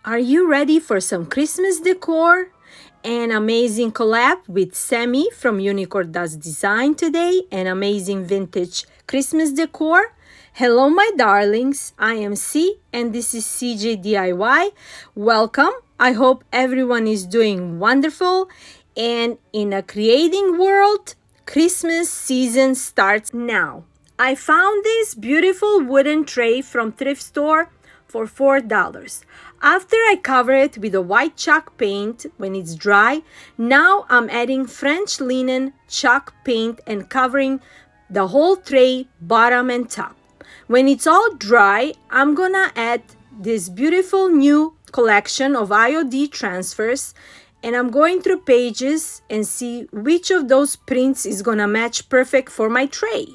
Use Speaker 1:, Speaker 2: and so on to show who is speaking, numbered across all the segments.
Speaker 1: Are you ready for some Christmas decor? An amazing collab with Sammie from Unicorn Does Design today, an amazing vintage Christmas decor. Hello my darlings, I am C and this is Ceejdiy DIY. Welcome, I hope everyone is doing wonderful, and in a creating world, Christmas season starts now. I found this beautiful wooden tray from thrift store for $4. After I cover it with a white chalk paint when it's dry, now I'm adding French linen chalk paint and covering the whole tray, bottom and top. When it's all dry, I'm gonna add this beautiful new collection of IOD transfers, and I'm going through pages and see which of those prints is gonna match perfect for my tray.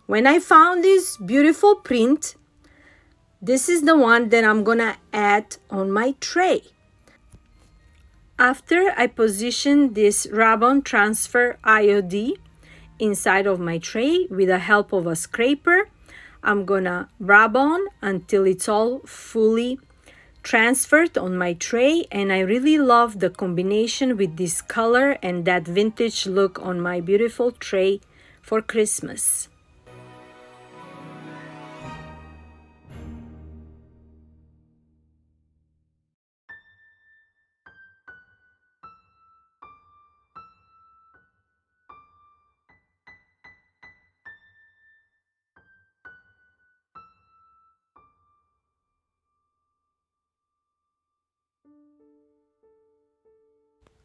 Speaker 1: When I found this beautiful print, this is the one that I'm gonna add on my tray. After I position this ribbon transfer IOD inside of my tray with the help of a scraper, I'm gonna rub on until it's all fully transferred on my tray, and I really love the combination with this color and that vintage look on my beautiful tray for Christmas.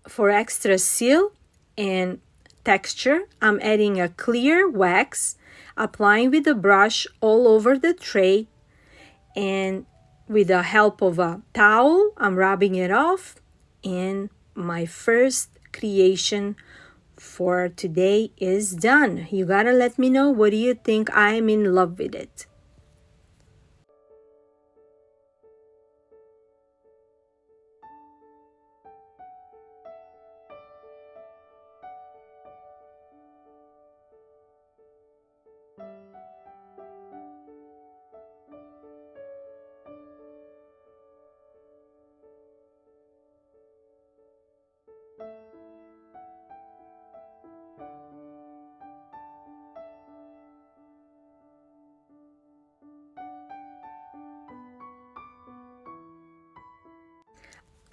Speaker 1: For extra seal and texture, I'm adding a clear wax, applying with a brush all over the tray, and with the help of a towel, I'm rubbing it off, and my first creation for today is done. You gotta let me know, what do you think? I'm in love with it.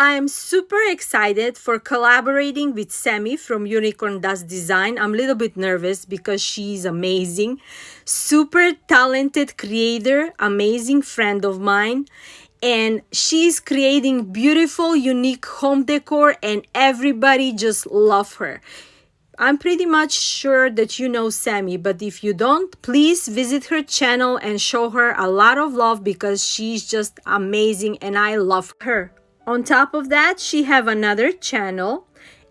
Speaker 1: I am super excited for collaborating with Sammie from Unicorn Does Design. I'm a little bit nervous because she's amazing, super talented creator, amazing friend of mine, and she's creating beautiful, unique home decor, and everybody just love her. I'm pretty much sure that you know Sammie, but if you don't, please visit her channel and show her a lot of love because she's just amazing and I love her. On top of that, she have another channel.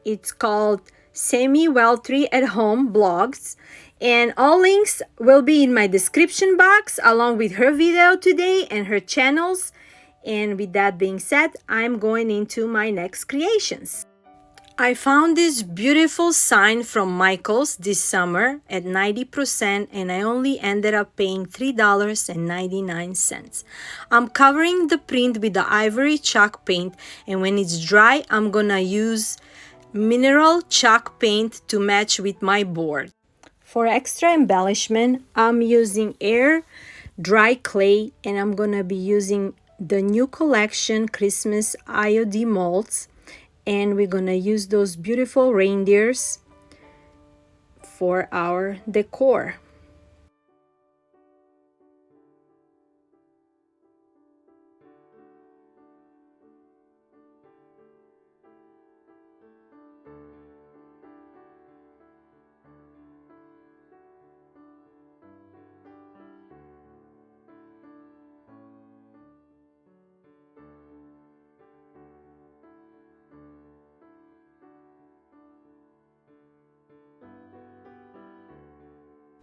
Speaker 1: It's called Sammie Weltry at Home Blogs, and all links will be in my description box along with her video today and her channels. And with that being said, I'm going into my next creations. I found this beautiful sign from Michael's this summer at 90%, and I only ended up paying $3.99. I'm covering the print with the ivory chalk paint, and when it's dry, I'm gonna use mineral chalk paint to match with my board. For extra embellishment, I'm using air dry clay, and I'm gonna be using the new collection Christmas IOD molds. And we're gonna use those beautiful reindeers for our decor.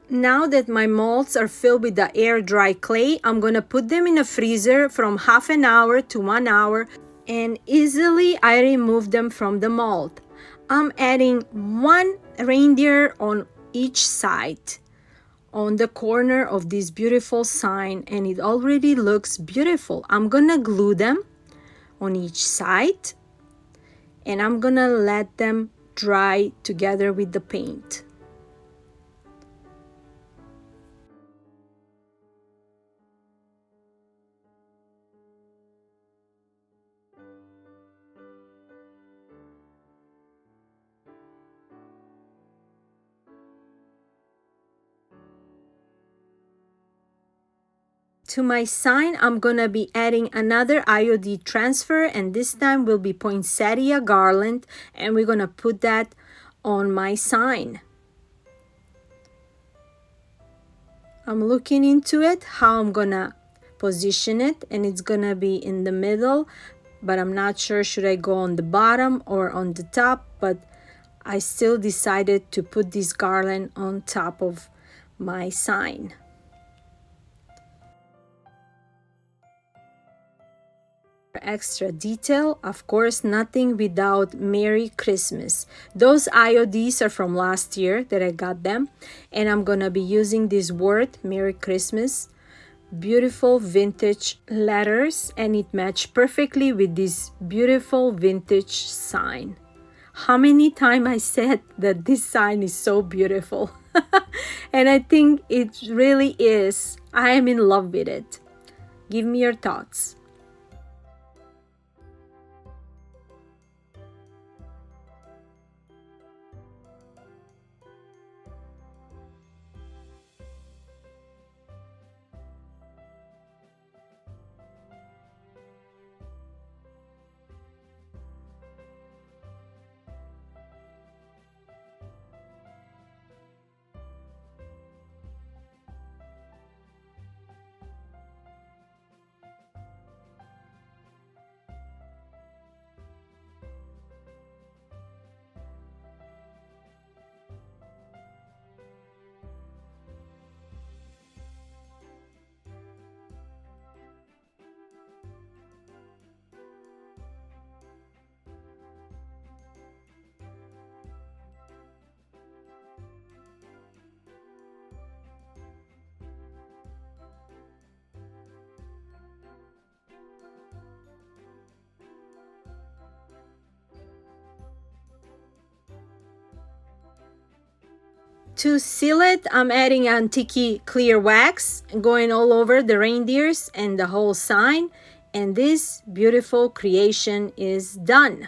Speaker 1: Now that my molds are filled with the air dry clay, I'm gonna put them in a freezer from half an hour to 1 hour, and easily I remove them from the mold. I'm adding one reindeer on each side on the corner of this beautiful sign, and it already looks beautiful. I'm gonna glue them on each side, and I'm gonna let them dry together with the paint. To my sign, I'm gonna be adding another IOD transfer, and this time will be poinsettia garland, and we're gonna put that on my sign. I'm looking into it, how I'm gonna position it, and it's gonna be in the middle, but I'm not sure should I go on the bottom or on the top, but I still decided to put this garland on top of my sign. Extra detail, of course, nothing without Merry Christmas. Those IODs are from last year that I got them, and I'm gonna be using this word Merry Christmas, beautiful vintage letters, and it matched perfectly with this beautiful vintage sign. How many times I said that this sign is so beautiful? And I think it really is. I am in love with it. Give me your thoughts. To seal it, I'm adding antique clear wax, going all over the reindeers and the whole sign, and this beautiful creation is done.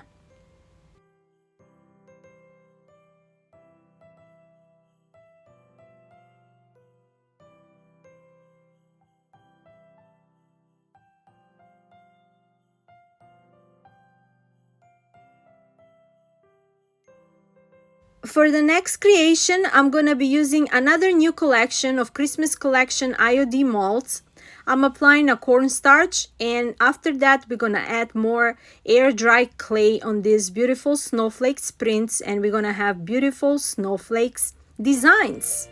Speaker 1: For the next creation, I'm going to be using another new collection of Christmas collection IOD molds. I'm applying a cornstarch, and after that we're going to add more air dry clay on these beautiful snowflakes prints, and we're going to have beautiful snowflakes designs.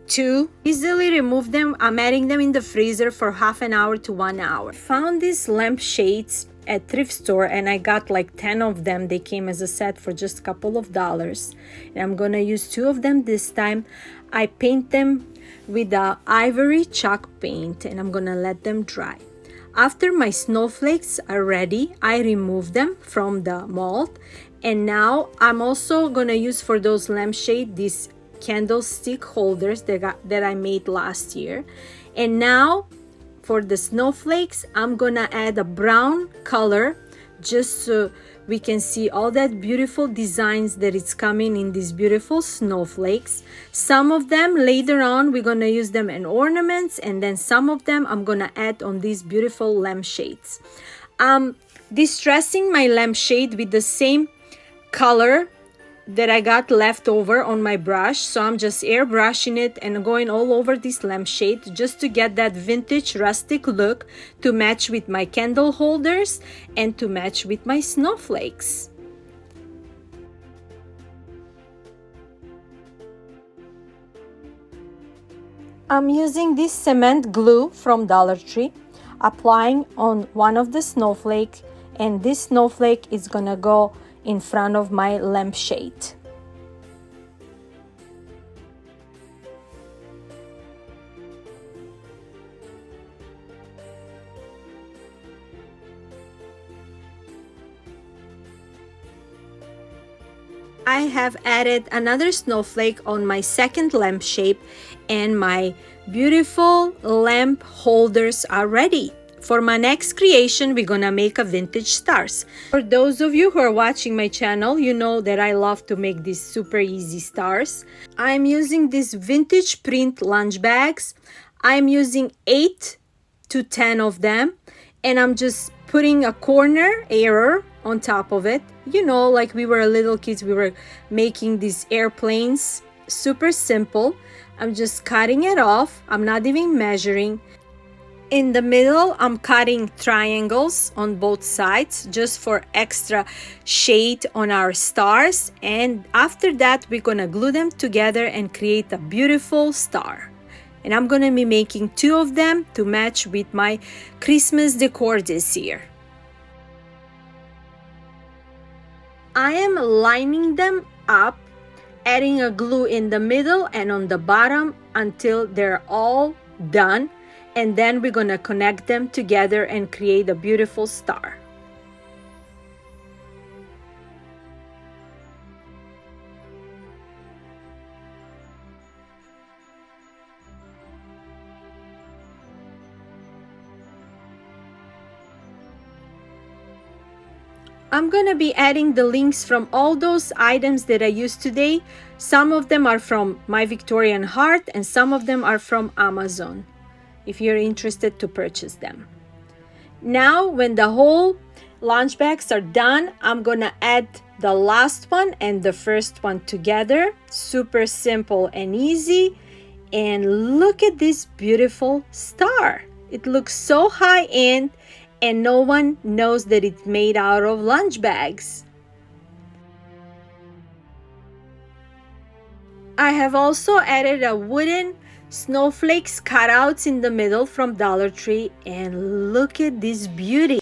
Speaker 1: To easily remove them, I'm adding them in the freezer for half an hour to 1 hour. Found these lampshades at thrift store, and I got like 10 of them. They came as a set for just a couple of dollars, and I'm gonna use 2 of them this time. I paint them with the ivory chalk paint, and I'm gonna let them dry. After my snowflakes are ready, I remove them from the mold, and now I'm also gonna use for those lampshade these candlestick holders that I made last year. And now for the snowflakes, I'm gonna add a brown color just so we can see all that beautiful designs that it's coming in these beautiful snowflakes. Some of them later on we're gonna use them in ornaments, and then some of them I'm gonna add on these beautiful lampshades. Distressing my lampshade with the same color that I got left over on my brush, so I'm just airbrushing it and going all over this lampshade just to get that vintage rustic look to match with my candle holders and to match with my snowflakes. I'm using this cement glue from Dollar Tree, applying on one of the snowflakes, and this snowflake is gonna go in front of my lampshade. I have added another snowflake on my second lamp shape, and my beautiful lamp holders are ready. For my next creation, we're gonna make a vintage stars. For those of you who are watching my channel, you know that I love to make these super easy stars. I'm using these vintage print lunch bags. I'm using 8 to 10 of them, and I'm just putting a corner error on top of it. You know, like we were little kids, we were making these airplanes. Super simple. I'm just cutting it off. I'm not even measuring. In the middle, I'm cutting triangles on both sides just for extra shade on our stars. And after that, we're gonna glue them together and create a beautiful star. And I'm gonna be making 2 of them to match with my Christmas decor this year. I am lining them up, adding a glue in the middle and on the bottom until they're all done. And then we're gonna connect them together and create a beautiful star. I'm gonna be adding the links from all those items that I used today. Some of them are from My Victorian Heart and some of them are from Amazon, if you're interested to purchase them. Now, when the whole lunch bags are done, I'm gonna add the last one and the first one together. Super simple and easy. And look at this beautiful star. It looks so high-end, and no one knows that it's made out of lunch bags. I have also added a wooden snowflakes cutouts in the middle from Dollar Tree, and look at this beauty.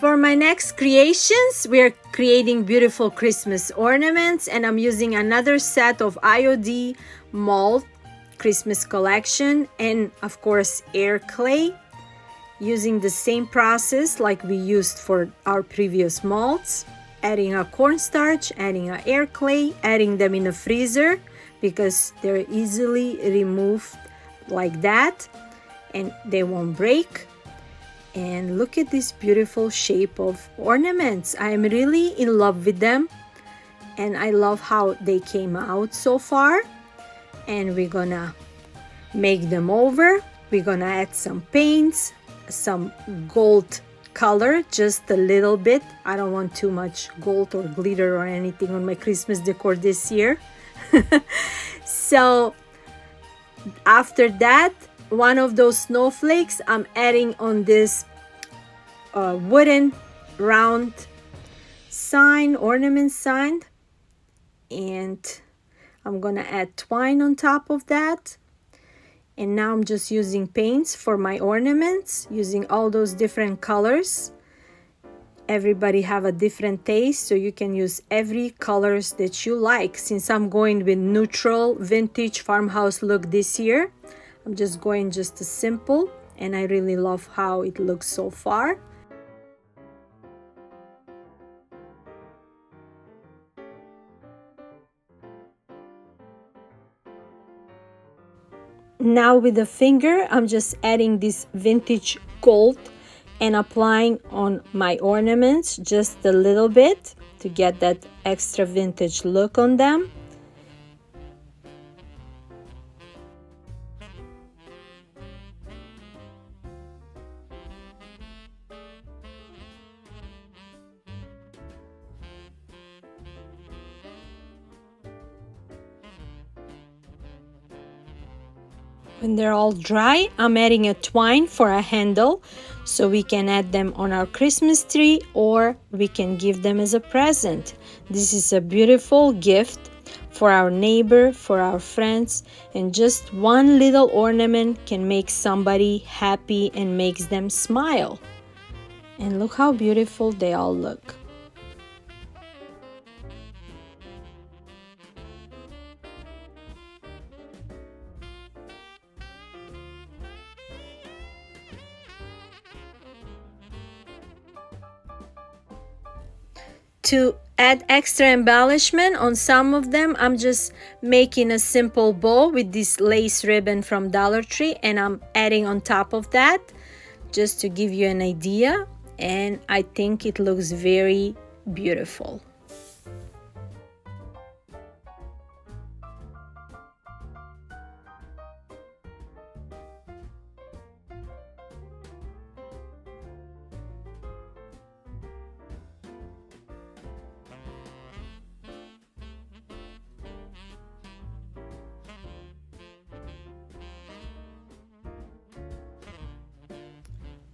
Speaker 1: For my next creations, we're creating beautiful Christmas ornaments, and I'm using another set of IOD mold Christmas collection and of course air clay, using the same process like we used for our previous molds, adding a cornstarch, adding a air clay, adding them in a freezer because they're easily removed like that and they won't break. And look at this beautiful shape of ornaments. I am really in love with them and I love how they came out so far. And we're gonna make them over. We're gonna add some paints, some gold color, just a little bit. I don't want too much gold or glitter or anything on my Christmas decor this year. So after that, one of those snowflakes I'm adding on this wooden round sign, ornament sign, and I'm gonna add twine on top of that. And now I'm just using paints for my ornaments, using all those different colors. Everybody have a different taste, so you can use every colors that you like. Since I'm going with neutral vintage farmhouse look this year, I'm just going just a simple, and I really love how it looks so far. Now with the finger, I'm just adding this vintage gold and applying on my ornaments just a little bit to get that extra vintage look on them. When they're all dry, I'm adding a twine for a handle so we can add them on our Christmas tree, or we can give them as a present. This is a beautiful gift for our neighbor, for our friends, and just one little ornament can make somebody happy and makes them smile. And look how beautiful they all look. To add extra embellishment on some of them, I'm just making a simple bow with this lace ribbon from Dollar Tree, and I'm adding on top of that just to give you an idea, and I think it looks very beautiful.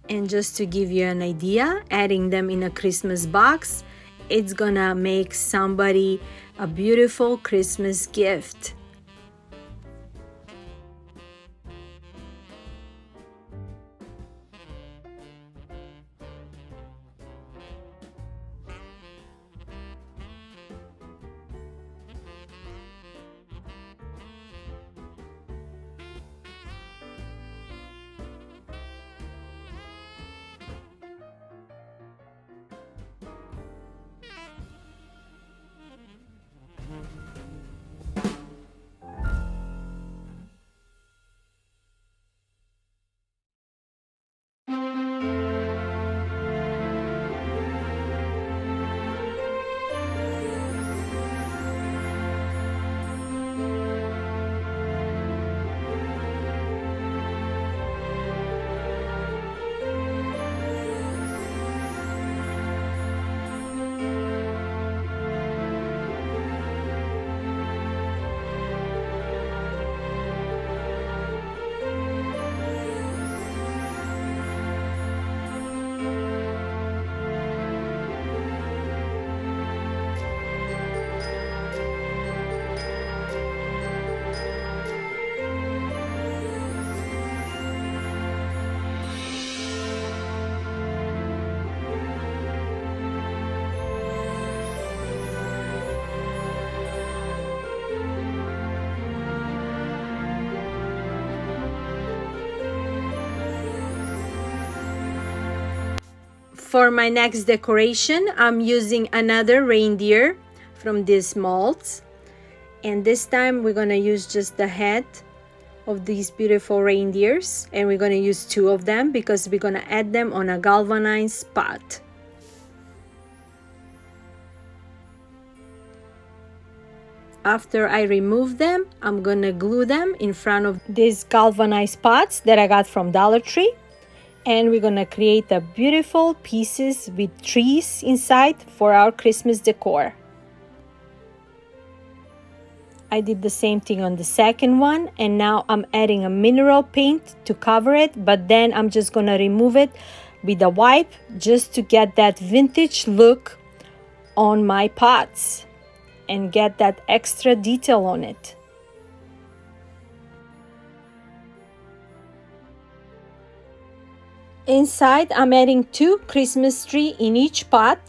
Speaker 1: And just to give you an idea, adding them in a Christmas box, it's gonna make somebody a beautiful Christmas gift. For my next decoration, I'm using another reindeer from these molds, and this time we're gonna use just the head of these beautiful reindeers, and we're gonna use 2 of them because we're gonna add them on a galvanized pot. After I remove them, I'm gonna glue them in front of these galvanized pots that I got from Dollar Tree. And we're gonna create a beautiful pieces with trees inside for our Christmas decor. I did the same thing on the second one, and now I'm adding a mineral paint to cover it, but then I'm just gonna remove it with a wipe just to get that vintage look on my pots and get that extra detail on it. Inside, I'm adding 2 Christmas trees in each pot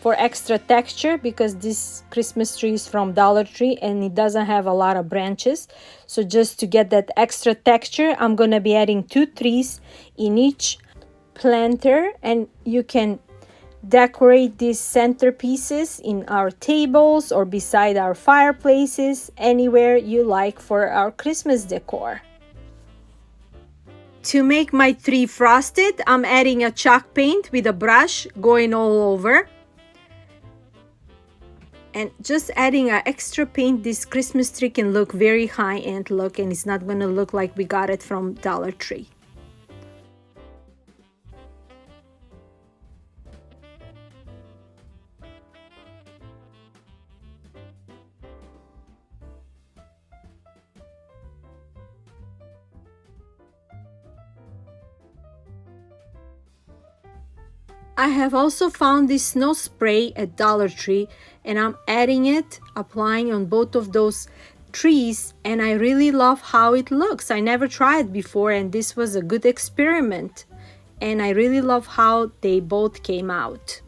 Speaker 1: for extra texture, because this Christmas tree is from Dollar Tree and it doesn't have a lot of branches. So just to get that extra texture, I'm gonna be adding 2 trees in each planter, and you can decorate these centerpieces in our tables or beside our fireplaces, anywhere you like for our Christmas decor. To make my tree frosted, I'm adding a chalk paint with a brush going all over. And just adding an extra paint, this Christmas tree can look very high-end look, and it's not gonna look like we got it from Dollar Tree. I have also found this snow spray at Dollar Tree, and I'm adding it, applying on both of those trees, and I really love how it looks. I never tried it before, and this was a good experiment, and I really love how they both came out.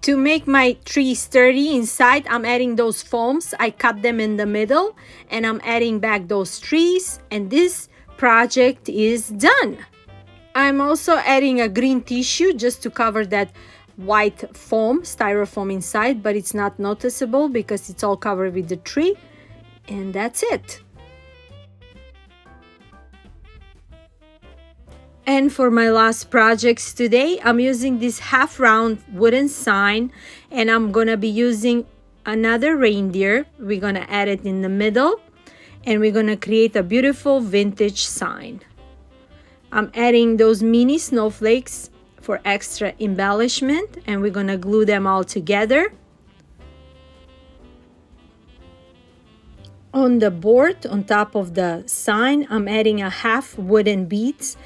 Speaker 1: To make my tree sturdy inside, I'm adding those foams. I cut them in the middle, and I'm adding back those trees, and this project is done. I'm also adding a green tissue just to cover that white foam, styrofoam inside, but it's not noticeable because it's all covered with the tree, and that's it. And for my last projects today, I'm using this half round wooden sign, and I'm gonna be using another reindeer. We're gonna add it in the middle, and we're gonna create a beautiful vintage sign. I'm adding those mini snowflakes for extra embellishment, and we're gonna glue them all together. On the board, on top of the sign, I'm adding a half wooden beads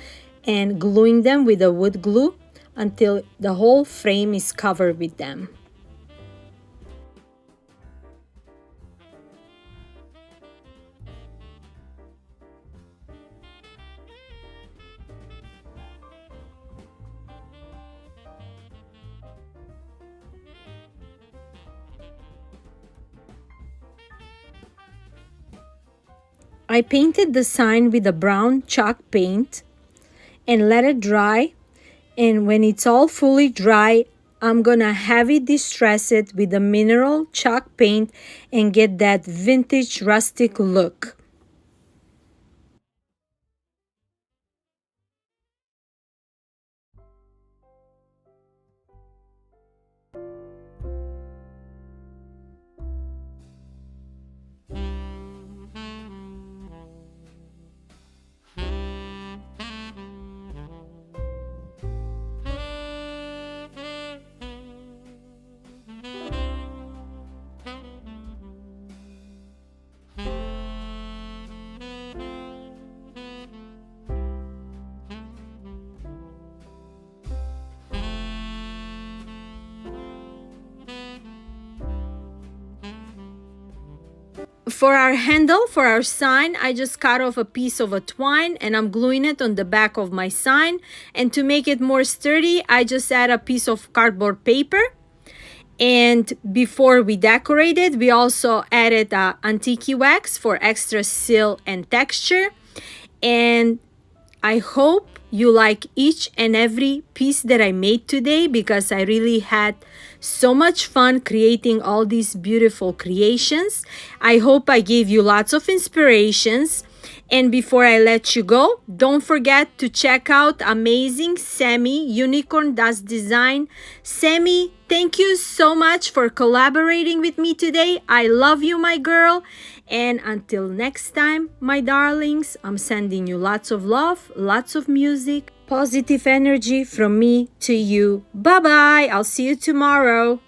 Speaker 1: and gluing them with a wood glue until the whole frame is covered with them. I painted the sign with a brown chalk paint and let it dry, and when it's all fully dry, I'm gonna heavy distress it with the mineral chalk paint and get that vintage rustic look. For our handle, for our sign, I just cut off a piece of a twine and I'm gluing it on the back of my sign. And to make it more sturdy, I just add a piece of cardboard paper. And before we decorated, we also added antique wax for extra seal and texture. And I hope you like each and every piece that I made today, because I really had so much fun creating all these beautiful creations. I hope I gave you lots of inspirations. And before I let you go, don't forget to check out amazing Sammie Unicorn Does Design. Sammie, thank you so much for collaborating with me today. I love you, my girl. And until next time, my darlings, I'm sending you lots of love, lots of music, positive energy from me to you. Bye-bye. I'll see you tomorrow.